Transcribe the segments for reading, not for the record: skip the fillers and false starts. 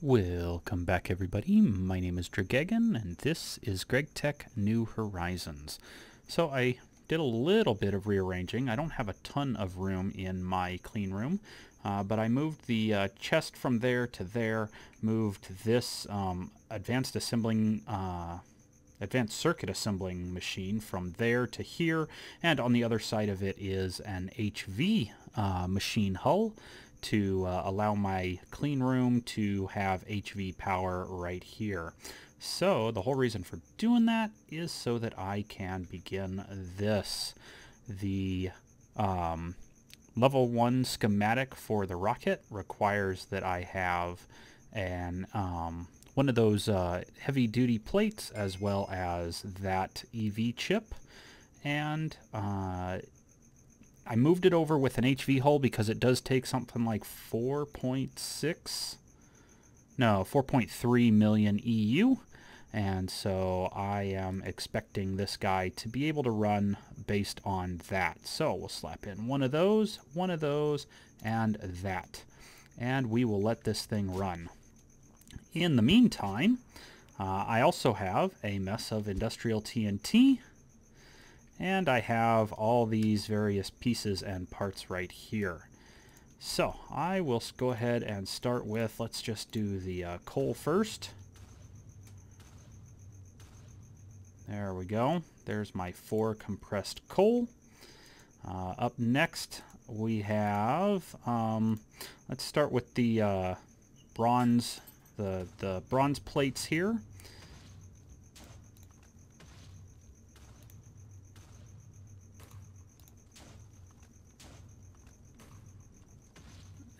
Welcome back, everybody. My name is Gregtech, and this is Gregtech New Horizons. So I did a little bit of rearranging. I don't have a ton of room in my clean room, but I moved the chest from there to there, moved this advanced circuit assembling machine from there to here, and on the other side of it is an HV machine hull to allow my clean room to have HV power right here. So the whole reason for doing that is so that I can begin this. The level 1 schematic for the rocket requires that I have an one of those heavy duty plates as well as that EV chip, and I moved it over with an HV hull because it does take something like 4.3 million EU, and so I am expecting this guy to be able to run based on that. So we'll slap in one of those, and that, and we will let this thing run. In the meantime, I also have a mess of industrial TNT, and I have all these various pieces and parts right here. So I will go ahead and start with, let's just do the coal first. There we go. There's my 4 compressed coal. Up next we have, let's start with the bronze, the bronze plates here.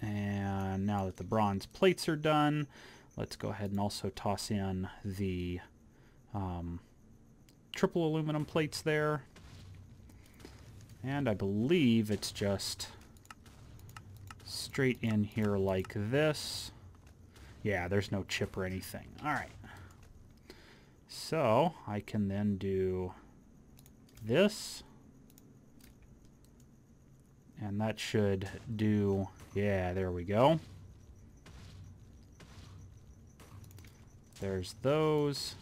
And now that the bronze plates are done, let's go ahead and also toss in the triple aluminum plates there. And I believe it's just straight in here like this. Yeah, there's no chip or anything. All right. So I can then do this. And that should do, yeah, there we go. There's those.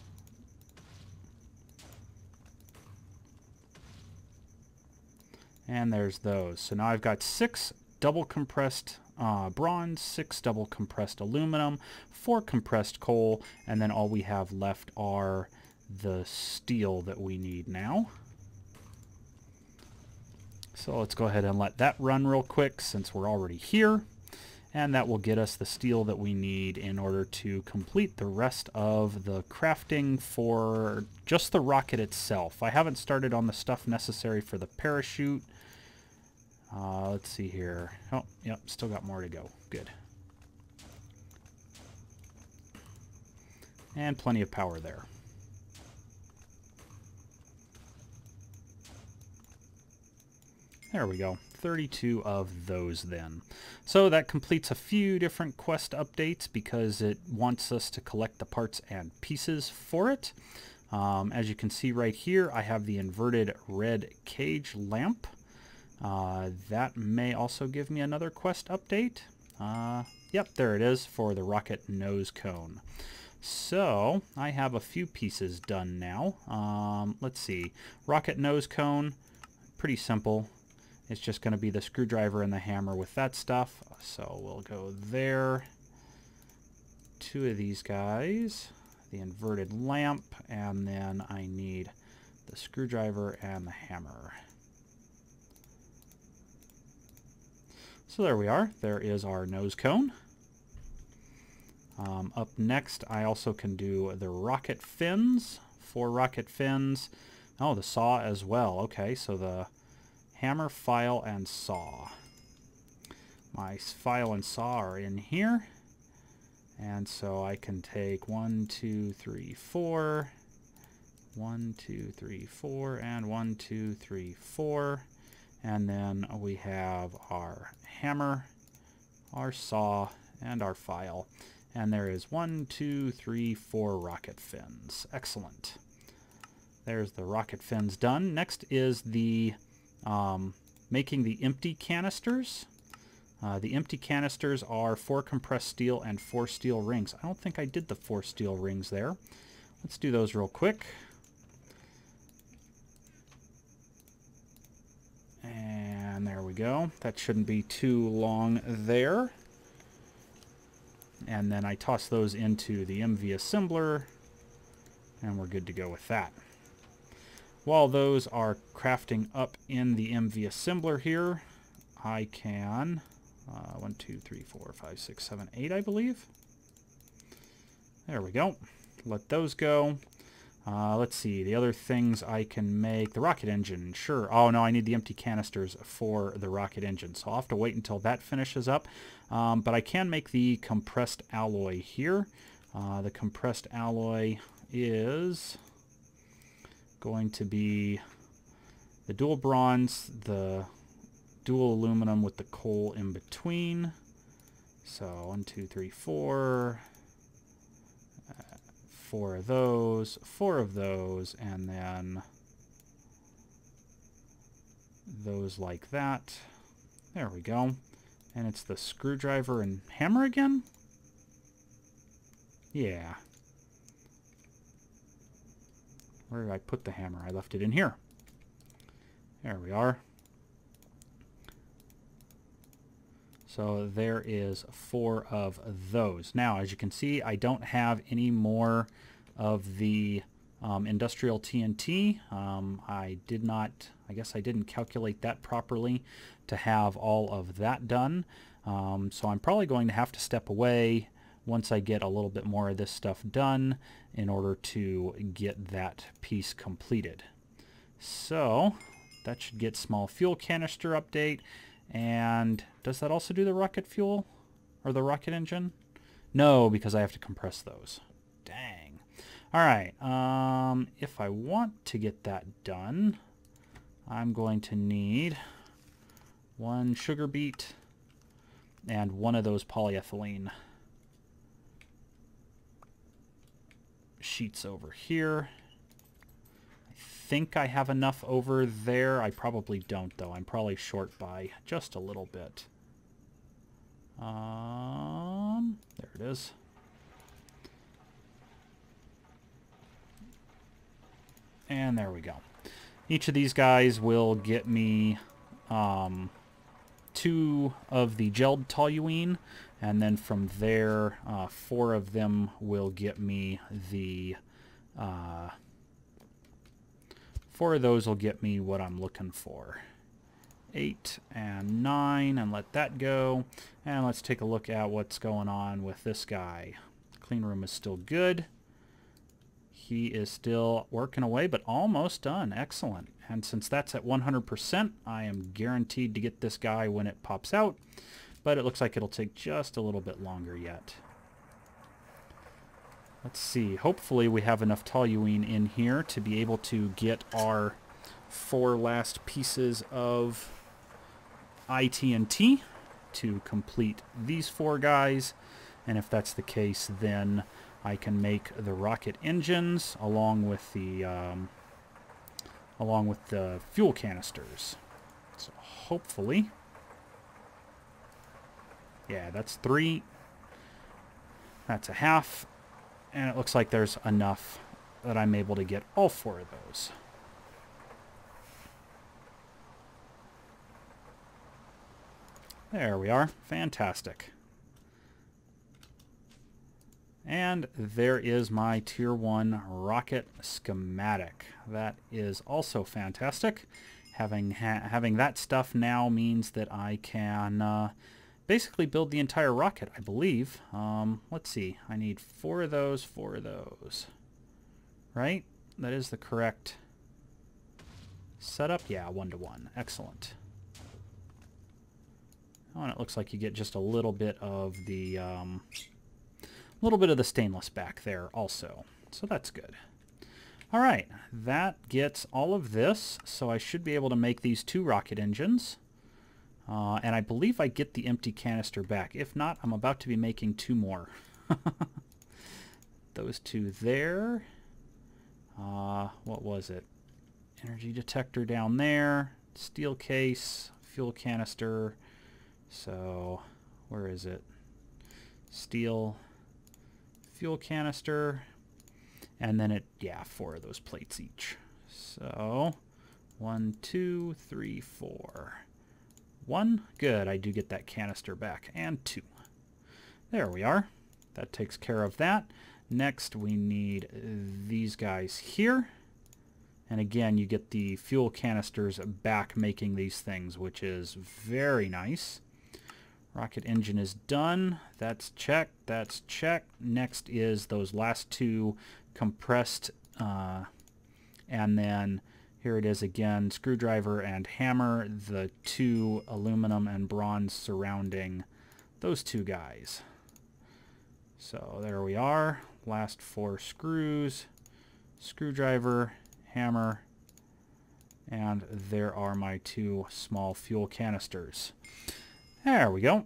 And there's those. So now I've got 6 double compressed bronze, 6 double compressed aluminum, 4 compressed coal, and then all we have left are the steel that we need now. So let's go ahead and let that run real quick since we're already here. And that will get us the steel that we need in order to complete the rest of the crafting for just the rocket itself. I haven't started on the stuff necessary for the parachute. Let's see here. Oh, yep, still got more to go. Good. And plenty of power there. There we go. 32 of those then. So that completes a few different quest updates because it wants us to collect the parts and pieces for it. As you can see right here, I have the inverted red cage lamp. That may also give me another quest update. Yep, there it is for the rocket nose cone. So I have a few pieces done now. Let's see. Rocket nose cone, pretty simple. It's just going to be the screwdriver and the hammer with that stuff. So we'll go there. 2 of these guys. The inverted lamp. And then I need the screwdriver and the hammer. So there we are. There is our nose cone. Up next, I also can do the rocket fins. 4 rocket fins. Oh, the saw as well. Okay, so the hammer, file, and saw. My file and saw are in here. And so I can take 1, 2, 3, 4. 1, 2, 3, 4, and 1, 2, 3, 4. And then we have our hammer, our saw, and our file. And there is 1, 2, 3, 4 rocket fins. Excellent. There's the rocket fins done. Next is the making the empty canisters. The empty canisters are 4 compressed steel and 4 steel rings. I don't think I did the 4 steel rings there. Let's do those real quick. And there we go. That shouldn't be too long there. And then I toss those into the MV assembler, and we're good to go with that. While those are crafting up in the MV assembler here, I can 1, 2, 3, 4, 5, 6, 7, 8, I believe. There we go. Let those go. Let's see, the other things I can make. The rocket engine, sure. Oh no, I need the empty canisters for the rocket engine, so I'll have to wait until that finishes up. But I can make the compressed alloy here. The compressed alloy is going to be the dual bronze, the dual aluminum with the coal in between. So 1, 2, 3, 4. 4 of those, 4 of those, and then those like that. There we go. And it's the screwdriver and hammer again? Yeah. Where did I put the hammer? I left it in here. There we are. So there is 4 of those. Now, as you can see, I don't have any more of the industrial TNT. I guess I didn't calculate that properly to have all of that done. So I'm probably going to have to step away once I get a little bit more of this stuff done in order to get that piece completed. So that should get small fuel canister update. And does that also do the rocket fuel or the rocket engine? No, because I have to compress those. Dang. All right. If I want to get that done, I'm going to need 1 sugar beet and 1 of those polyethylene sheets over here. I think I have enough over there. I probably don't, though. I'm probably short by just a little bit. There it is. And there we go. Each of these guys will get me 2 of the gelled toluene, and then from there 4 of them will get me the 4 of those will get me what I'm looking for. 8 and 9, and let that go. And let's take a look at what's going on with this guy. Clean room is still good. He is still working away, but almost done. Excellent. And since that's at 100%, I am guaranteed to get this guy when it pops out. But it looks like it'll take just a little bit longer yet. Let's see. Hopefully we have enough toluene in here to be able to get our 4 last pieces of ITNT to complete these 4 guys. And if that's the case, then I can make the rocket engines along with the fuel canisters. So hopefully, yeah, that's 3. That's a half. And it looks like there's enough that I'm able to get all 4 of those. There we are. Fantastic. And there is my Tier 1 rocket schematic. That is also fantastic. Having that stuff now means that I can basically build the entire rocket, I believe. Let's see. I need 4 of those, 4 of those. Right? That is the correct setup. Yeah, 1-to-1. Excellent. Oh, and it looks like you get just a little bit of the stainless back there also. So that's good. All right, that gets all of this. So I should be able to make these 2 rocket engines. And I believe I get the empty canister back. If not, I'm about to be making 2 more. Those 2 there. What was it? Energy detector down there. Steel case, fuel canister, So where is it? Steel, fuel canister, and then it, yeah, 4 of those plates each. So 1, 2, 3, 4. 1, good, I do get that canister back, and 2. There we are. That takes care of that. Next we need these guys here. And again, you get the fuel canisters back making these things, which is very nice. Rocket engine is done. That's checked. That's checked. Next is those last 2 compressed, and then here it is again, screwdriver and hammer, the 2 aluminum and bronze surrounding those 2 guys. So there we are. Last 4 screws, screwdriver, hammer, and there are my 2 small fuel canisters. There we go.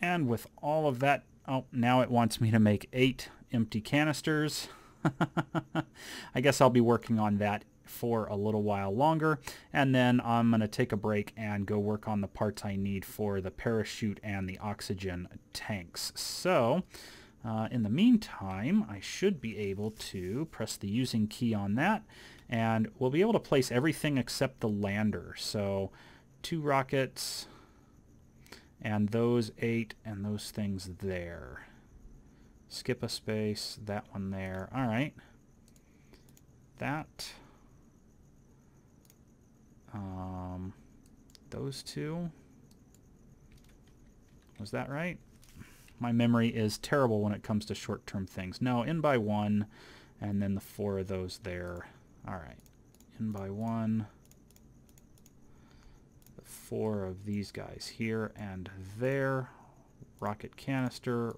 And with all of that, oh, now it wants me to make 8 empty canisters. I guess I'll be working on that for a little while longer, and then I'm going to take a break and go work on the parts I need for the parachute and the oxygen tanks. So in the meantime, I should be able to press the using key on that, and we'll be able to place everything except the lander. So 2 rockets, and those 8 and those things there. Skip a space, that one there. All right. That. Those 2. Was that right? My memory is terrible when it comes to short-term things. No, in by 1, and then the 4 of those there. All right. In by 1. 4 of these guys here and there. Rocket canister,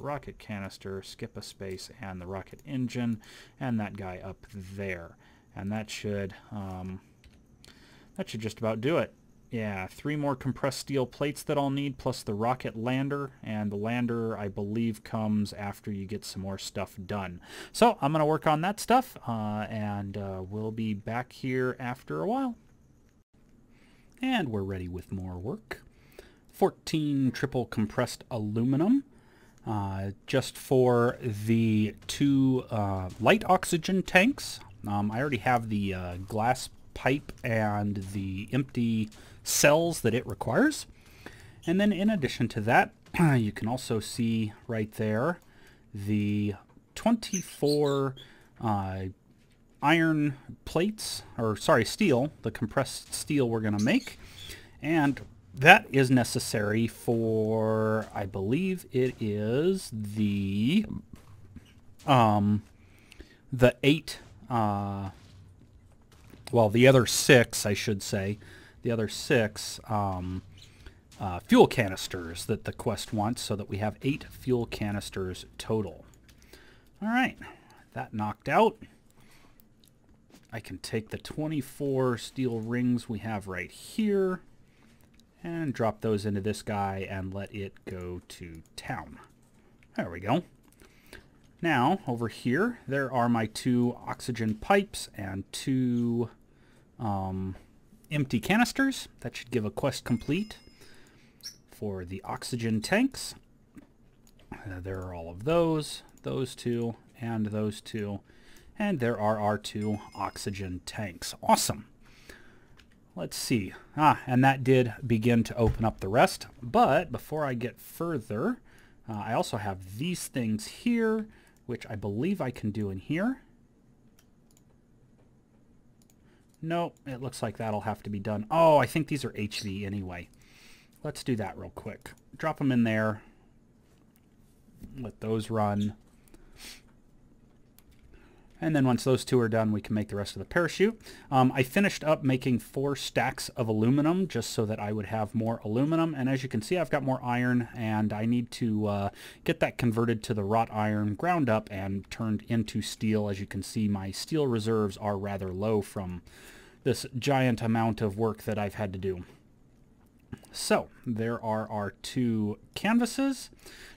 skip a space, and the rocket engine, and that guy up there. And that should just about do it. Yeah, 3 more compressed steel plates that I'll need, plus the rocket lander, and the lander, I believe, comes after you get some more stuff done. So I'm going to work on that stuff, and we'll be back here after a while. And we're ready with more work. 14 triple compressed aluminum, just for the 2 light oxygen tanks. I already have the glass pipe and the empty cells that it requires. And then in addition to that, you can also see right there the 24 iron plates, or sorry, steel, the compressed steel we're going to make. And that is necessary for, I believe it is the 8, well, the other 6, I should say, the other 6 fuel canisters that the quest wants, so that we have 8 fuel canisters total. All right, that knocked out. I can take the 24 steel rings we have right here and drop those into this guy and let it go to town. There we go. Now, over here, there are my 2 oxygen pipes and 2 empty canisters. That should give a quest complete for the oxygen tanks. There are all of those 2, and those 2. And there are our 2 oxygen tanks. Awesome. Let's see. And that did begin to open up the rest. But before I get further, I also have these things here, which I believe I can do in here. Nope, it looks like that'll have to be done. Oh, I think these are HV anyway. Let's do that real quick. Drop them in there. Let those run. And then once those 2 are done, we can make the rest of the parachute. I finished up making 4 stacks of aluminum just so that I would have more aluminum. And as you can see, I've got more iron, and I need to get that converted to the wrought iron, ground up, and turned into steel. As you can see, my steel reserves are rather low from this giant amount of work that I've had to do. So there are our 2 canvases.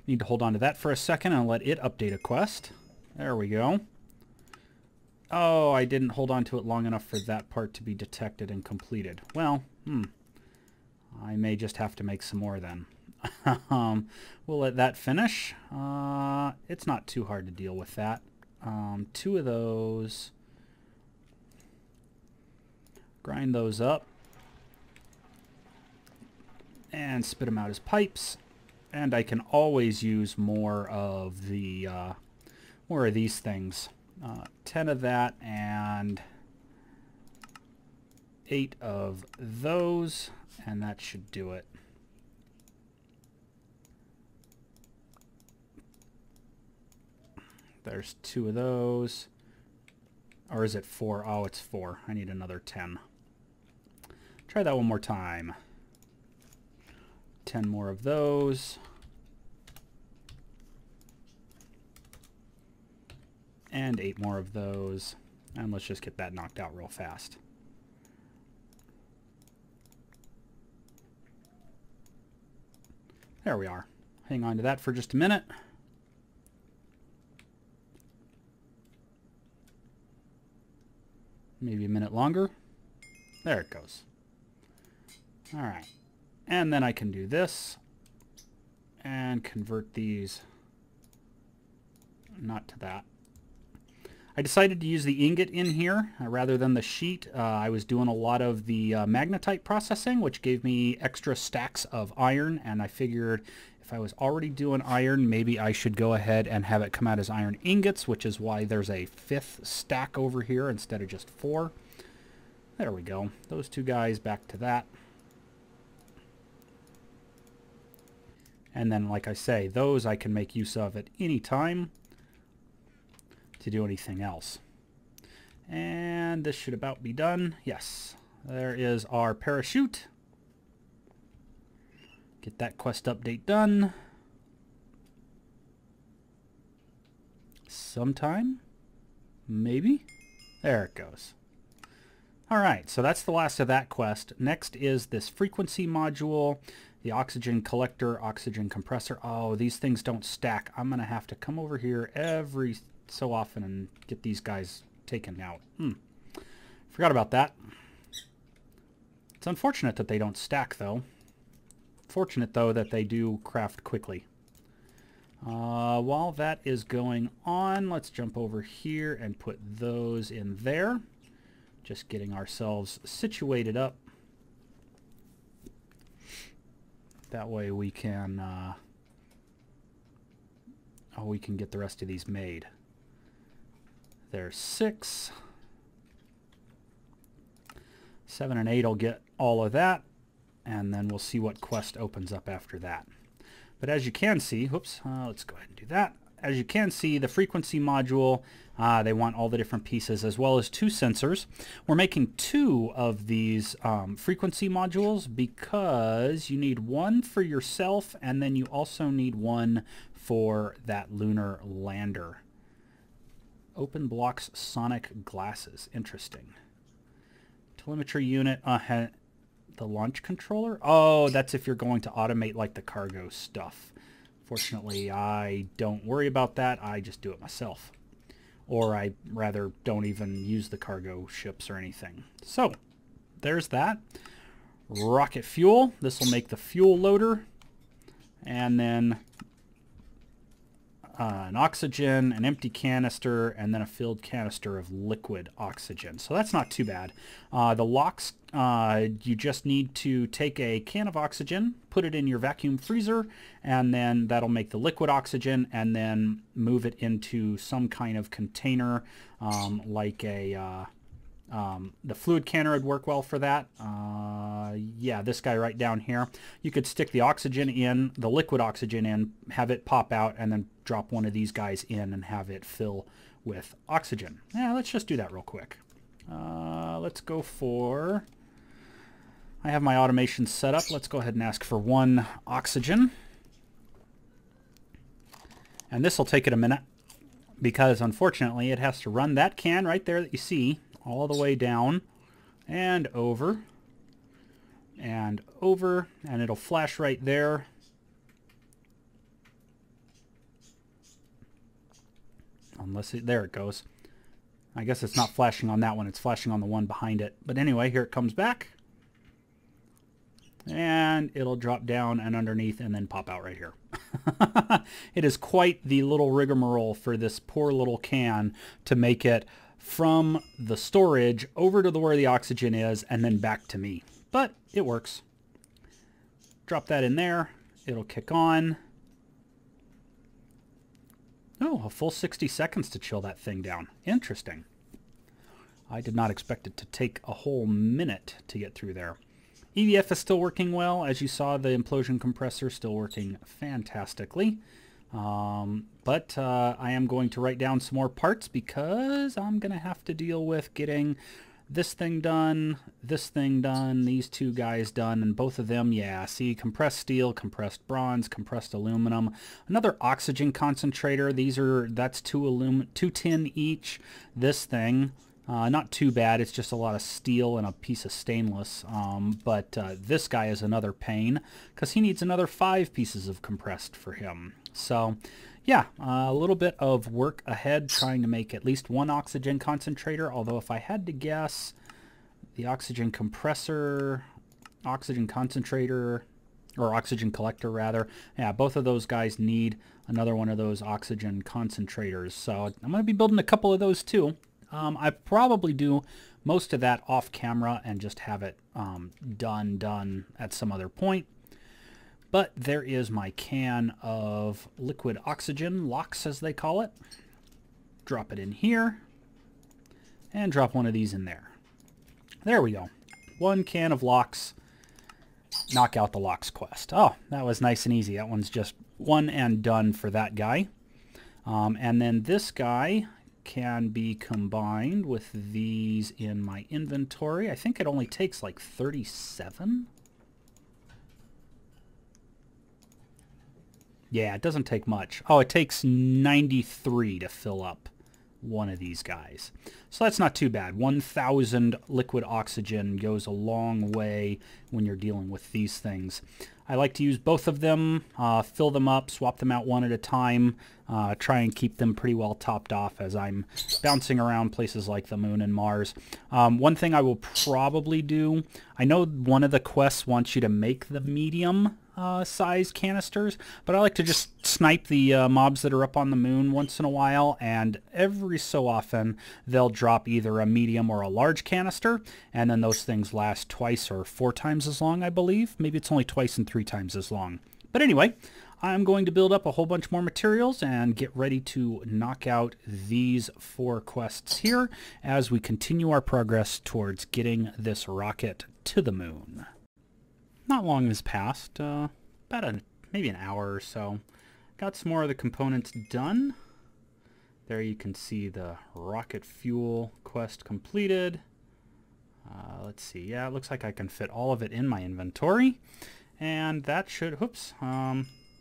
Need to hold on to that for a second and let it update a quest. There we go. Oh, I didn't hold on to it long enough for that part to be detected and completed. Well, I may just have to make some more then. We'll let that finish. It's not too hard to deal with that. 2 of those. Grind those up. And spit them out as pipes. And I can always use more of the more of these things. 10 of that and 8 of those, and that should do it. There's 2 of those. Or is it 4? Oh, it's 4. I need another 10. Try that one more time. 10 more of those. And 8 more of those. And let's just get that knocked out real fast. There we are. Hang on to that for just a minute. Maybe a minute longer. There it goes. All right. And then I can do this and convert these not to that. I decided to use the ingot in here rather than the sheet. I was doing a lot of the magnetite processing, which gave me extra stacks of iron, and I figured if I was already doing iron, maybe I should go ahead and have it come out as iron ingots, which is why there's a 5th stack over here instead of just 4. There we go. Those 2 guys back to that. And then, like I say, those I can make use of at any time to do anything else. And this should about be done. Yes, there is our parachute. Get that quest update done. Sometime? Maybe? There it goes. Alright, so that's the last of that quest. Next is this frequency module, the oxygen collector, oxygen compressor. Oh, these things don't stack. I'm going to have to come over here every so often and get these guys taken out. Forgot about that. It's unfortunate that they don't stack, though. Fortunate, though, that they do craft quickly. While that is going on, let's jump over here and put those in there. Just getting ourselves situated up. That way we can get the rest of these made. There's 6. 7 and 8 will get all of that, and then we'll see what quest opens up after that. But as you can see, whoops, let's go ahead and do that. As you can see, the frequency module, they want all the different pieces as well as 2 sensors. We're making 2 of these frequency modules because you need one for yourself, and then you also need one for that lunar lander. Open blocks sonic glasses. Interesting. Telemetry unit. The launch controller? Oh, that's if you're going to automate like the cargo stuff. Fortunately, I don't worry about that. I just do it myself. Or I rather don't even use the cargo ships or anything. So, there's that. Rocket fuel. This will make the fuel loader. And then an oxygen, an empty canister, and then a filled canister of liquid oxygen. So that's not too bad. The locks, you just need to take a can of oxygen, put it in your vacuum freezer, and then that'll make the liquid oxygen, and then move it into some kind of container, like a the fluid canner would work well for that. Yeah, this guy right down here. You could stick the oxygen in, the liquid oxygen in, have it pop out, and then drop one of these guys in and have it fill with oxygen. Yeah, let's just do that real quick. Let's go for... I have my automation set up. Let's go ahead and ask for 1 oxygen. And this will take it a minute because, unfortunately, it has to run that can right there that you see all the way down and over, and it'll flash right there. There it goes. I guess it's not flashing on that one, it's flashing on the one behind it. But anyway, here it comes back. and it'll drop down and underneath and then pop out right here. It is quite the little rigmarole for this poor little can to make it from the storage over to where the oxygen is and then back to me. But it works. Drop that in there. It'll kick on. Oh, a full 60 seconds to chill that thing down. Interesting. I did not expect it to take a whole minute to get through there. EVF is still working well. As you saw, the implosion compressor still working fantastically. But I am going to write down some more parts because I'm going to have to deal with getting this thing done, these two guys done, and both of them, yeah, see, compressed steel, compressed bronze, compressed aluminum, another oxygen concentrator. That's two tin each. This thing, not too bad. It's just a lot of steel and a piece of stainless. But this guy is another pain because he needs another 5 pieces of compressed for him. So yeah, a little bit of work ahead trying to make at least one oxygen concentrator, although if I had to guess, the oxygen compressor, oxygen concentrator, or oxygen collector rather, yeah, both of those guys need another one of those oxygen concentrators. So I'm going to be building a couple of those too. I probably do most of that off camera and just have it done at some other point. But there is my can of liquid oxygen, LOX as they call it. Drop it in here, and drop one of these in there. There we go. One can of LOX. Knock out the LOX quest. Oh, that was nice and easy. That one's just one and done for that guy. And then this guy can be combined with these in my inventory. I think it only takes like 37. Yeah, it doesn't take much. Oh, it takes 93 to fill up one of these guys. So that's not too bad. 1,000 liquid oxygen goes a long way when you're dealing with these things. I like to use both of them, fill them up, swap them out one at a time, try and keep them pretty well topped off as I'm bouncing around places like the moon and Mars. One thing I will probably do, I know one of the quests wants you to make the medium size canisters, but I like to just snipe the mobs that are up on the moon once in a while, and every so often they'll drop either a medium or a large canister, and then those things last twice or 4 times as long, I believe. Maybe it's only twice and 3 times as long. But anyway, I'm going to build up a whole bunch more materials and get ready to knock out these 4 quests here as we continue our progress towards getting this rocket to the moon. Not long has passed, maybe an hour or so. Got some more of the components done. There you can see the rocket fuel quest completed. Let's see, yeah, it looks like I can fit all of it in my inventory. And that should,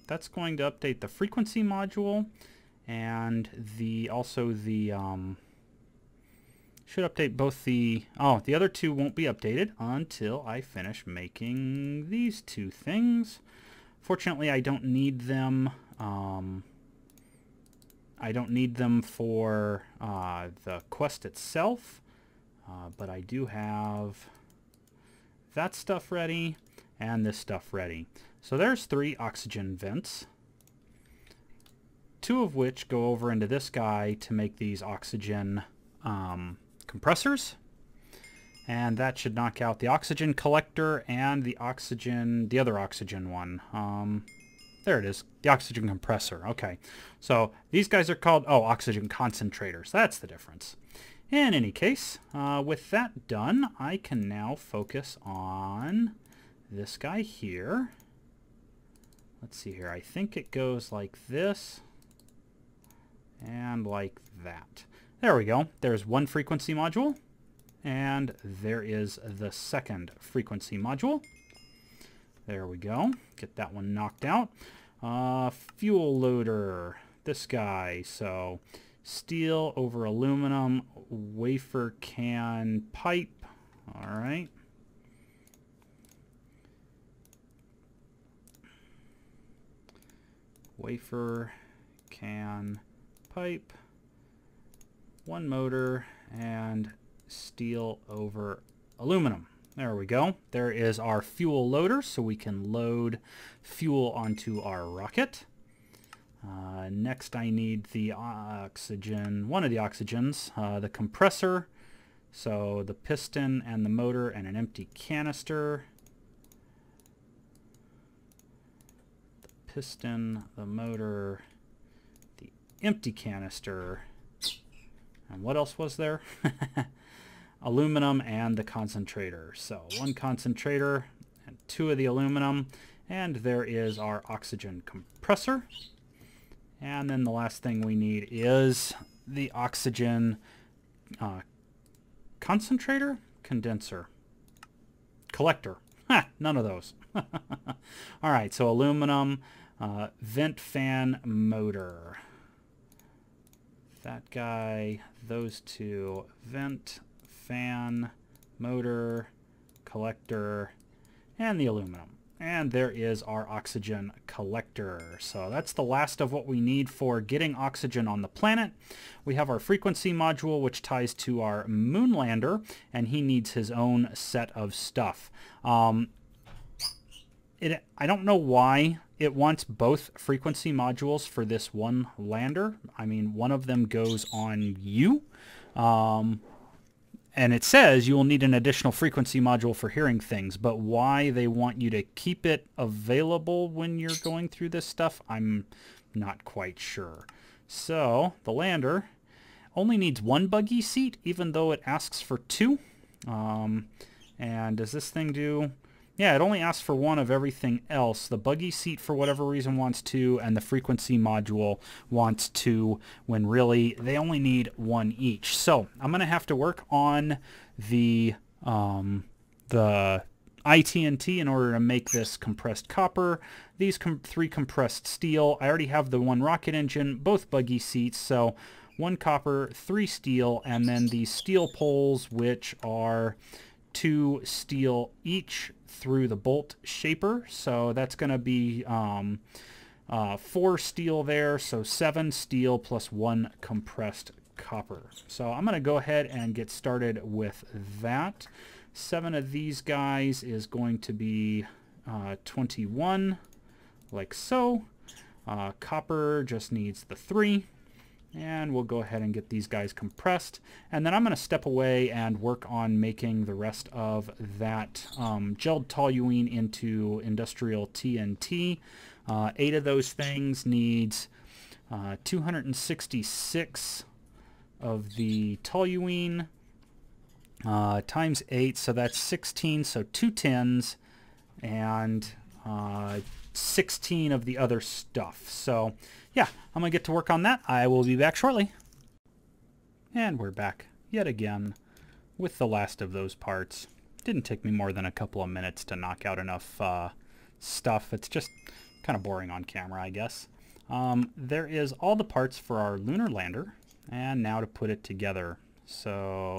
that's going to update the frequency module and should update both the other 2 won't be updated until I finish making these 2 things. Fortunately, I don't need them. I don't need them for the quest itself, but I do have that stuff ready and this stuff ready. So there's 3 oxygen vents, 2 of which go over into this guy to make these oxygen compressors, and that should knock out the oxygen collector and the other oxygen one. There it is, the oxygen compressor. Okay, so these guys are called, oxygen concentrators. That's the difference. In any case, with that done, I can now focus on this guy here. Let's see here. I think it goes like this and like that. There we go. There's one frequency module, and there is the second frequency module. There we go. Get that one knocked out. Fuel loader, this guy. So steel over aluminum, wafer can pipe. All right. Wafer can pipe. One motor and steel over aluminum. There we go. There is our fuel loader, so we can load fuel onto our rocket. Next I need the oxygen, one of the oxygens, the compressor, so the piston and the motor and an empty canister. The piston, the motor, the empty canister, and what else was there? Aluminum and the concentrator. So one concentrator and two of the aluminum, and there is our oxygen compressor. And then the last thing we need is the oxygen concentrator, condenser, collector. Ha, none of those. All right, so aluminum, vent fan motor. That guy, those two, vent, fan, motor, collector, and the aluminum. And there is our oxygen collector. So that's the last of what we need for getting oxygen on the planet. We have our frequency module, which ties to our moon lander, and he needs his own set of stuff. I don't know why it wants both frequency modules for this one lander. I mean, one of them goes on you. And it says you will need an additional frequency module for hearing things, but why they want you to keep it available when you're going through this stuff, I'm not quite sure. So the lander only needs one buggy seat, even though it asks for two. And does this thing do... Yeah, it only asks for one of everything else. The buggy seat, for whatever reason, wants two, and the frequency module wants two, when really they only need one each. So I'm going to have to work on the IT&T in order to make this compressed copper. These three compressed steel. I already have the one rocket engine, both buggy seats, so one copper, three steel, and then these steel poles, which are 2 steel each through the bolt shaper. So that's going to be 4 steel there, so 7 steel plus 1 compressed copper. So I'm going to go ahead and get started with that. 7 of these guys is going to be 21, like so. Copper just needs the 3. And we'll go ahead and get these guys compressed. And then I'm going to step away and work on making the rest of that gelled toluene into industrial TNT. 8 of those things needs 266 of the toluene times 8, so that's 16, so 2 tens and 16 of the other stuff. So yeah, I'm going to get to work on that. I will be back shortly. And we're back yet again with the last of those parts. Didn't take me more than a couple of minutes to knock out enough stuff. It's just kind of boring on camera, I guess. There is all the parts for our lunar lander, and now to put it together. So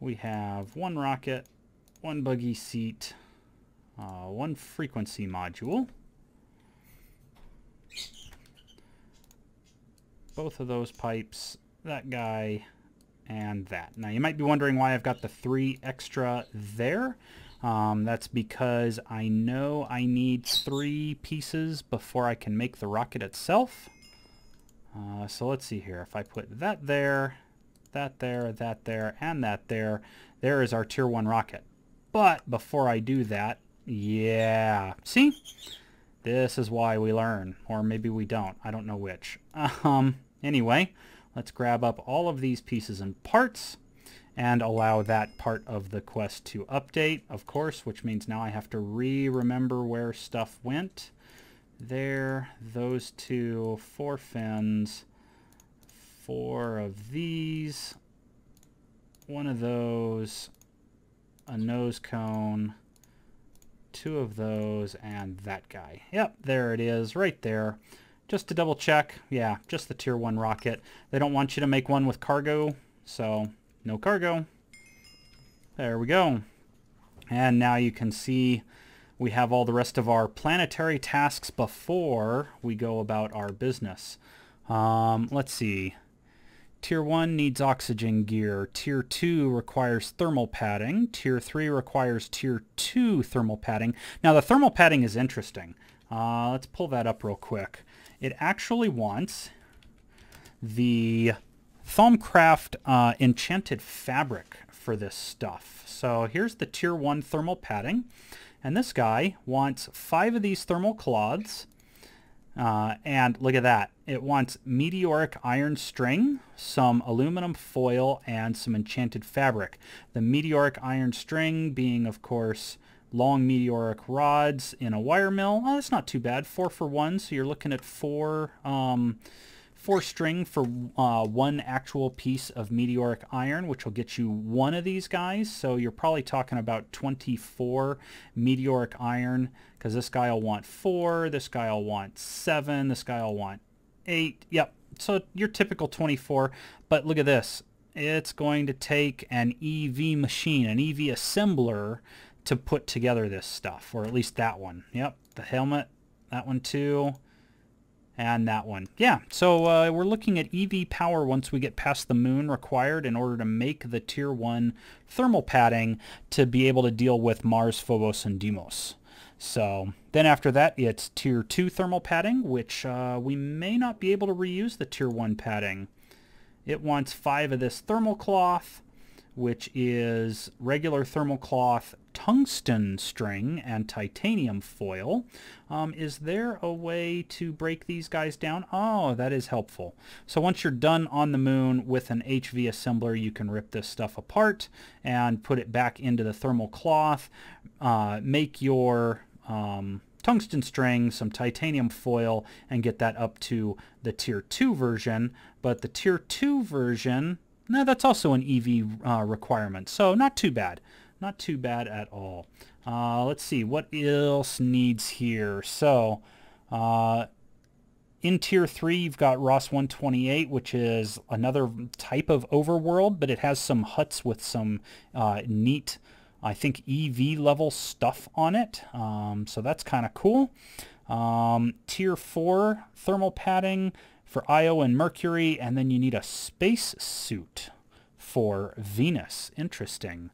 we have 1 rocket, 1 buggy seat, 1 frequency module. Both of those pipes, that guy, and that. Now you might be wondering why I've got the 3 extra there. That's because I know I need 3 pieces before I can make the rocket itself. So let's see here. If I put that there, that there, that there, and that there, there is our Tier 1 rocket. But before I do that, yeah, see? This is why we learn, or maybe we don't. I don't know which. Anyway, let's grab up all of these pieces and parts and allow that part of the quest to update, of course, which means now I have to remember where stuff went. There, those 2, 4 fins, 4 of these, 1 of those, a nose cone, 2 of those, and that guy. Yep, there it is, right there. Just to double check, yeah, just the Tier 1 rocket. They don't want you to make one with cargo, so no cargo. There we go. And now you can see we have all the rest of our planetary tasks before we go about our business. Let's see. Tier 1 needs oxygen gear. Tier 2 requires thermal padding. Tier 3 requires Tier 2 thermal padding. Now the thermal padding is interesting. Let's pull that up real quick. It actually wants the Thaumcraft enchanted fabric for this stuff. So here's the Tier 1 thermal padding. And this guy wants 5 of these thermal cloths. And look at that. It wants meteoric iron string, some aluminum foil, and some enchanted fabric. The meteoric iron string being, of course, long meteoric rods in a wire mill. Oh, that's not too bad. 4 for 1, so you're looking at 4 string for 1 actual piece of meteoric iron, which will get you 1 of these guys. So you're probably talking about 24 meteoric iron, because this guy will want 4, this guy will want 7, this guy will want 8. Yep, so your typical 24. But look at this. It's going to take an EV machine, an EV assembler, to put together this stuff, or at least that one. Yep, the helmet, that one too. And that one. Yeah, so we're looking at EV power once we get past the moon required in order to make the Tier 1 thermal padding to be able to deal with Mars, Phobos, and Deimos. So then after that, it's Tier 2 thermal padding, which we may not be able to reuse the Tier 1 padding. It wants 5 of this thermal cloth, which is regular thermal cloth, tungsten string, and titanium foil. Is there a way to break these guys down? Oh, that is helpful. So once you're done on the moon with an HV assembler, you can rip this stuff apart and put it back into the thermal cloth, make your tungsten string, some titanium foil, and get that up to the Tier 2 version. But the Tier 2 version, no, that's also an EV requirement, so not too bad. Not too bad at all. Let's see, what else needs here? So, in Tier 3, you've got Ross 128, which is another type of overworld, but it has some huts with some neat, I think, EV level stuff on it. So that's kind of cool. Tier 4, thermal padding for Io and Mercury, and then you need a space suit for Venus. Interesting.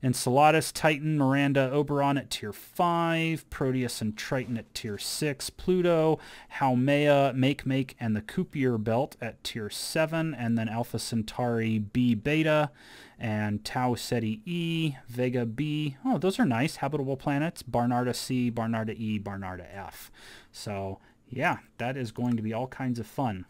Enceladus, Titan, Miranda, Oberon at Tier 5, Proteus and Triton at Tier 6, Pluto, Haumea, Make, and the Kuiper Belt at Tier 7, and then Alpha Centauri B Beta, and Tau Ceti E, Vega B. Oh, those are nice. Habitable planets, Barnarda C, Barnarda E, Barnarda F. So, yeah, that is going to be all kinds of fun.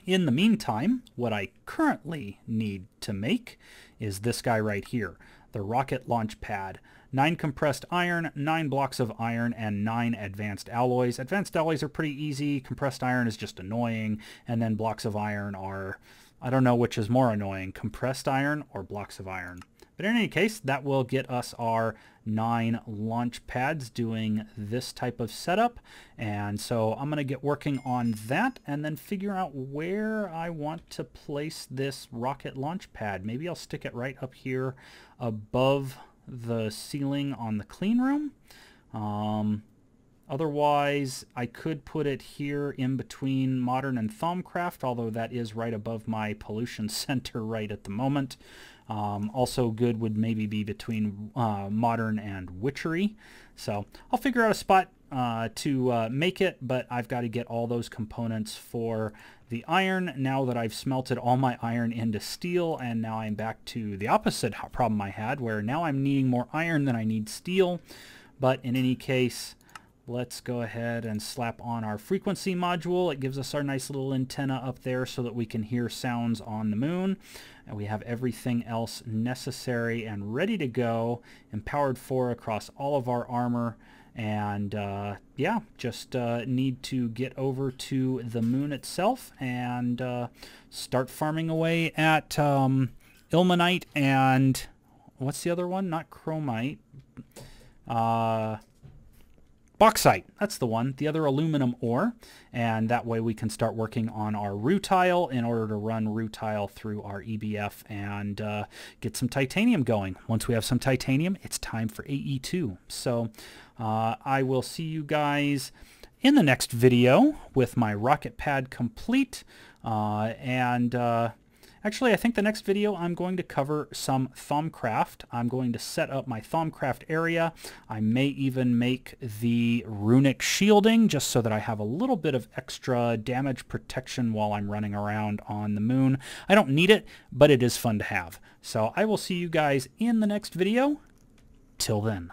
In the meantime, what I currently need to make is this guy right here, the rocket launch pad. 9 compressed iron, 9 blocks of iron, and 9 advanced alloys. Advanced alloys are pretty easy. Compressed iron is just annoying, and then blocks of iron are, I don't know which is more annoying, compressed iron or blocks of iron. But in any case, that will get us our 9 launch pads doing this type of setup. And so I'm going to get working on that and then figure out where I want to place this rocket launch pad. Maybe I'll stick it right up here above the ceiling on the clean room. Otherwise, I could put it here in between Modern and Thaumcraft, although that is right above my pollution center right at the moment. Also good would maybe be between Modern and Witchery. So I'll figure out a spot to make it, but I've got to get all those components for the iron now that I've smelted all my iron into steel, and now I'm back to the opposite problem I had, where now I'm needing more iron than I need steel. But in any case, let's go ahead and slap on our frequency module. It gives us our nice little antenna up there so that we can hear sounds on the moon. And we have everything else necessary and ready to go. Empowered 4 across all of our armor. And yeah, just need to get over to the moon itself and start farming away at ilmenite and what's the other one? Not chromite. Bauxite, that's the one, the other aluminum ore, and that way we can start working on our rutile in order to run rutile through our EBF and get some titanium going. Once we have some titanium, it's time for AE2. So I will see you guys in the next video with my rocket pad complete, and Actually, I think the next video I'm going to cover some Thaumcraft. I'm going to set up my Thaumcraft area. I may even make the runic shielding just so that I have a little bit of extra damage protection while I'm running around on the moon. I don't need it, but it is fun to have. So I will see you guys in the next video. Till then.